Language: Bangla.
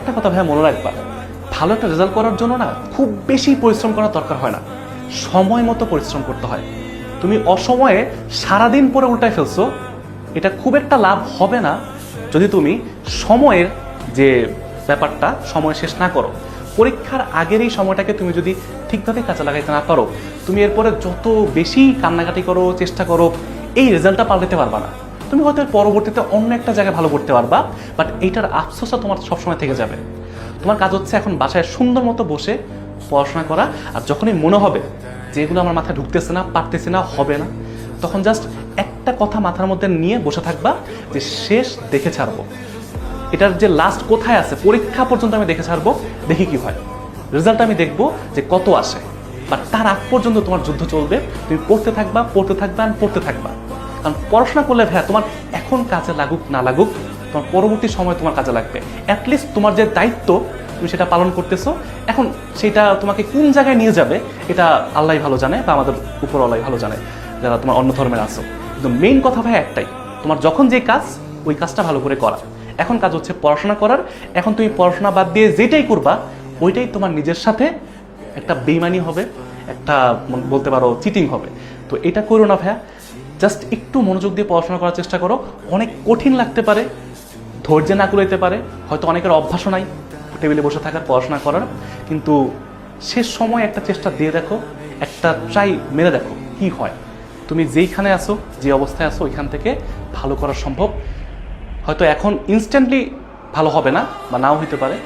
একটা কথা ভাইয়া মনে রাখবা, ভালো একটা রেজাল্ট করার জন্য না খুব বেশি পরিশ্রম করার দরকার হয় না, সময় মতো পরিশ্রম করতে হয়। তুমি অসময়ে সারাদিন পরে উল্টায় ফেলছো, এটা খুব একটা লাভ হবে না যদি তুমি সময়ের যে ব্যাপারটা সময় শেষ না করো। পরীক্ষার আগের এই সময়টাকে তুমি যদি ঠিকভাবে কাজে লাগাইতে না পারো, তুমি এরপরে যত বেশি কান্নাকাটি করো, চেষ্টা করো, এই রেজাল্টটা পাল্টাতে পারবা না। তুমি হয়তো পরবর্তীতে অন্য একটা জায়গায় ভালো করতে পারবা, বাট এইটার আফসোসটা তোমার সবসময় থেকে যাবে। তোমার কাজ হচ্ছে এখন বাসায় সুন্দর মতো বসে পড়াশোনা করা, আর যখনই মনে হবে যে এগুলো আমার মাথায় ঢুকতেছে না, পারতেছি না, হবে না, তখন জাস্ট একটা কথা মাথার মধ্যে নিয়ে বসে থাকবা যে শেষ দেখে ছাড়বো, এটার যে লাস্ট কোথায় আছে পরীক্ষা পর্যন্ত আমি দেখে ছাড়বো, দেখি কি হয়, রেজাল্ট আমি দেখবো যে কত আসে। বাট তার আগ পর্যন্ত তোমার যুদ্ধ চলবে, তুমি পড়তে থাকবা, পড়তে থাকবা, পড়তে থাকবা। কারণ পড়াশোনা করলে ভাইয়া তোমার এখন কাজে লাগুক না লাগুক, তোমার পরবর্তী সময় তোমার কাজে লাগবে। অ্যাটলিস্ট তোমার যে দায়িত্ব তুমি সেটা পালন করতেছো, এখন সেটা তোমাকে কোন জায়গায় নিয়ে যাবে এটা আল্লাহ ভালো জানে, বা আমাদের উপরওয়ালাই ভালো জানে যারা তোমার অন্য ধর্মের আছো। কিন্তু মেইন কথা ভাই একটাই, তোমার যখন যে কাজ ওই কাজটা ভালো করে করা। এখন কাজ হচ্ছে পড়াশোনা করার। এখন তুমি পড়াশোনা বাদ দিয়ে যেটাই করবা ওইটাই তোমার নিজের সাথে একটা বেইমানি হবে, একটা বলতে পারো চিটিং হবে। তো এটা করো না ভাইয়া, জাস্ট একটু মনোযোগ দিয়ে পড়াশোনা করার চেষ্টা করো। অনেক কঠিন লাগতে পারে, ধৈর্য না কুলাইতে পারে, হয়তো অনেকের অভ্যাসও নাই টেবিলে বসে থাকার, পড়াশোনা করার, কিন্তু শেষ সময় একটা চেষ্টা দিয়ে দেখো, একটা ট্রাই মেরে দেখো কি হয়। তুমি যেইখানে আসো, যে অবস্থায় আসো, ওইখান থেকে ভালো করা সম্ভব। হয়তো এখন ইনস্ট্যান্টলি ভালো হবে না, বা নাও হইতে পারে।